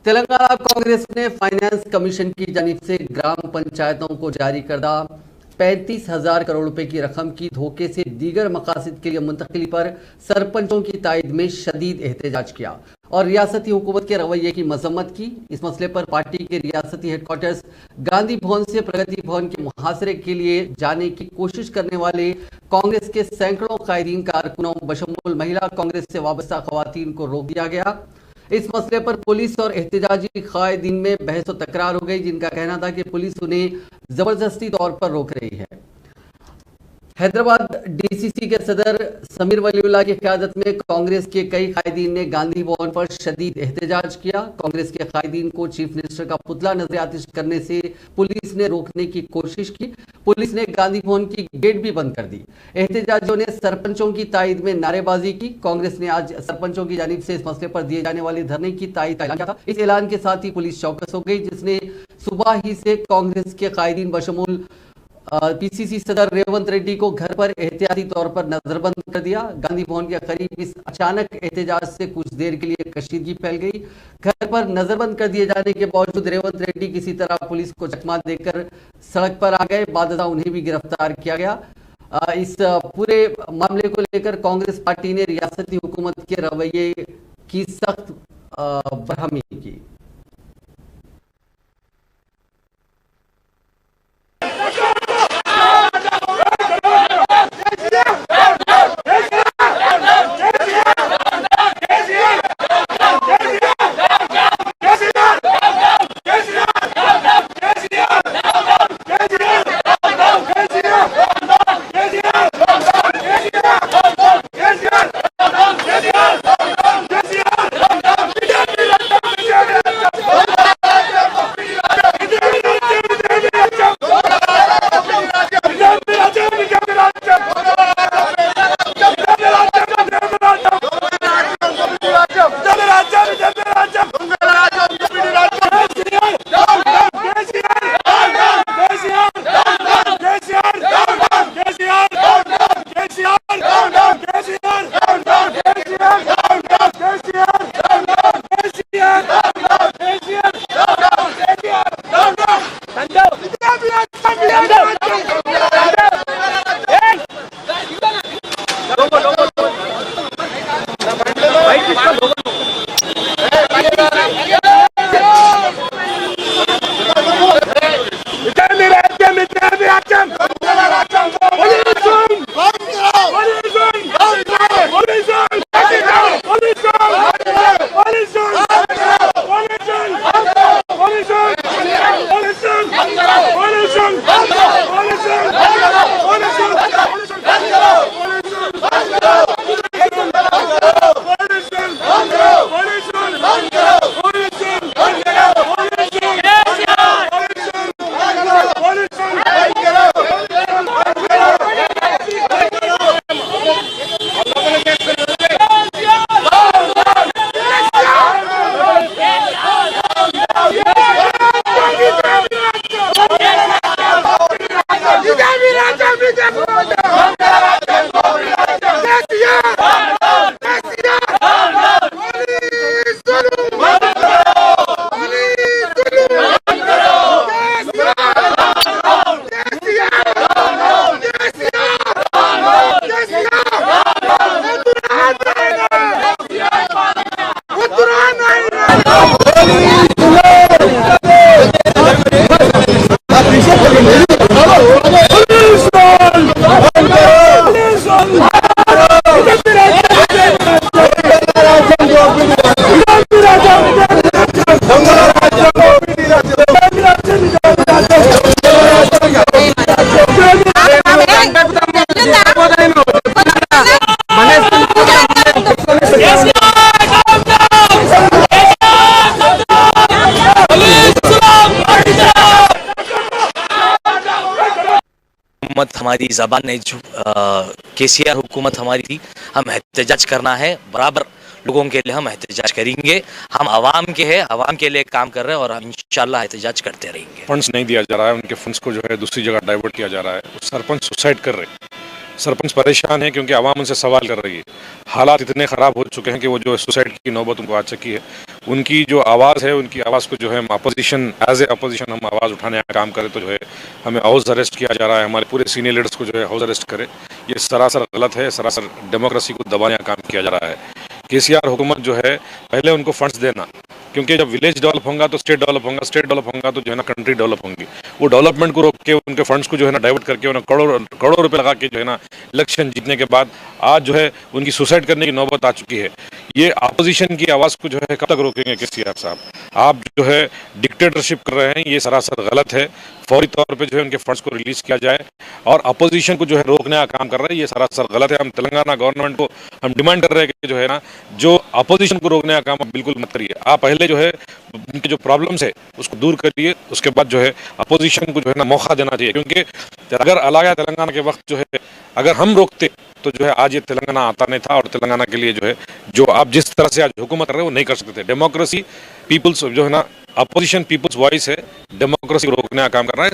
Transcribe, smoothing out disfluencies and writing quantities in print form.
तेलंगाना कांग्रेस ने finance commission की जानिब से ग्राम पंचायतों को जारी करदा 35,000 करोड़ रुपए की रकम की धोखे से दीगर मकासद के लिए मुंतकिली पर सरपंचों की तायद में शदीद एहतजाज किया और रियासती हुकूमत के रवैये की मजम्मत की। इस मसले पर पार्टी के रियासती हेडक्वार्टर्स गांधी भवन से प्रगति भवन के मुहासरे के लिए जाने की कोशिश करने वाले कांग्रेस के सैकड़ों कायदीन कारकुनों बशमूल महिला कांग्रेस से वाबस्ता खवातीन को रोक दिया गया। इस मसले पर पुलिस और एहतजाजी कायदीन में बहस और तकरार हो गई, जिनका कहना था कि पुलिस उन्हें जबरदस्ती तौर पर रोक रही है। हैदराबाद डीसीसी के सदर समीर वलीउल्लाह की क़यादत में कांग्रेस के कई कायदीन ने गांधी भवन पर शदीद एहतजाज किया। कांग्रेस के कायदीन को चीफ मिनिस्टर का पुतला नजर आतिश करने से पुलिस ने रोकने की कोशिश की। पुलिस ने गांधी भवन की गेट भी बंद कर दी। एहतजाजियों ने सरपंचों की तायद में नारेबाजी की। कांग्रेस ने आज सरपंचों की जानिब से इस मसले पर दिए जाने वाले धरने की तायद किया था। इस ऐलान के साथ ही पुलिस चौकस हो गई, जिसने सुबह ही से कांग्रेस के कायदीन बशमूल पीसीसी सदर रेवंत रेड्डी को घर पर एहतियाती तौर पर नजरबंद कर दिया। गांधी भवन के करीब इस अचानक एहतजाज से कुछ देर के लिए कशीदगी फैल गई। घर पर नजरबंद कर दिए जाने के बावजूद रेवंत रेड्डी किसी तरह पुलिस को चकमा देकर सड़क पर आ गए। बादशाह उन्हें भी गिरफ्तार किया गया। इस पूरे मामले को लेकर कांग्रेस पार्टी ने रियासती हुकूमत के रवैये की सख्त बरहमी की। हुकूमत हमारी ज़बान नहीं केसीआर हुकूमत हमारी थी। हम एहतजाज करना है, बराबर लोगों के लिए हम एहतजाज करेंगे। हम आवाम के हैं, आवाम के लिए काम कर रहे हैं और हम इंशाल्लाह एहतजाज करते रहेंगे। फंड्स नहीं दिया जा रहा है, उनके फंड्स को जो है दूसरी जगह डाइवर्ट किया जा रहा है। सरपंच सुसाइड कर रहे हैं, सरपंच परेशान है क्योंकि आवाम उनसे सवाल कर रही है। हालात इतने ख़राब हो चुके हैं कि वो जो सुसाइड की नौबत उनको आ चुकी है। उनकी जो आवाज़ है, उनकी आवाज़ को जो है अपोजिशन, एज ए अपोजिशन हम आवाज़ उठाने का काम करें तो जो है हमें हाउस अरेस्ट किया जा रहा है, हमारे पूरे सीनियर लीडर्स को जो है हाउस अरेस्ट करे, ये सरासर गलत है, सरासर डेमोक्रेसी को दबाने का काम किया जा रहा है। केसीआर हुकूमत जो है पहले उनको फंड्स देना, क्योंकि जब विलेज डेवलप होगा तो स्टेट डेवलप होगा, स्टेट डेवलप होगा तो जो है ना कंट्री डेवलप होंगी। वो डेवलपमेंट को रोक के उनके फंड्स को जो है ना डाइवर्ट करके उन्हें करोड़ों रुपए लगा के जो है ना इलेक्शन जीतने के बाद आज जो है उनकी सुसाइड करने की नौबत आ चुकी है। ये अपोजिशन की आवाज़ को जो है कब तक रोकेंगे केसीआर साहब? आप जो है डिक्टेटरशिप कर रहे हैं, ये सरासर गलत है। फौरी तौर पे जो है उनके फंड्स को रिलीज किया जाए और अपोजिशन को जो है रोकने का काम कर रहे हैं, ये सरासर गलत है। हम तेलंगाना गवर्नमेंट को हम डिमांड कर रहे हैं कि जो है ना, जो अपोजिशन को रोकने का काम आप बिल्कुल मत करिए। आप पहले जो है उनके जो प्रॉब्लम्स है उसको दूर करिए, उसके बाद जो है अपोजिशन को जो है ना मौका देना चाहिए, क्योंकि अगर अलग तेलंगाना के वक्त जो है अगर हम रोकते तो जो है आज ये तेलंगाना आता नहीं था, और तेलंगाना के लिए जो है जो आप जिस तरह से आज हुकूमत कर रहे हो वो नहीं कर सकते थे। डेमोक्रेसी पीपल्स जो है ना, अपोजिशन पीपल्स वॉइस है, डेमोक्रेसी को रोकने का काम कर रहा है।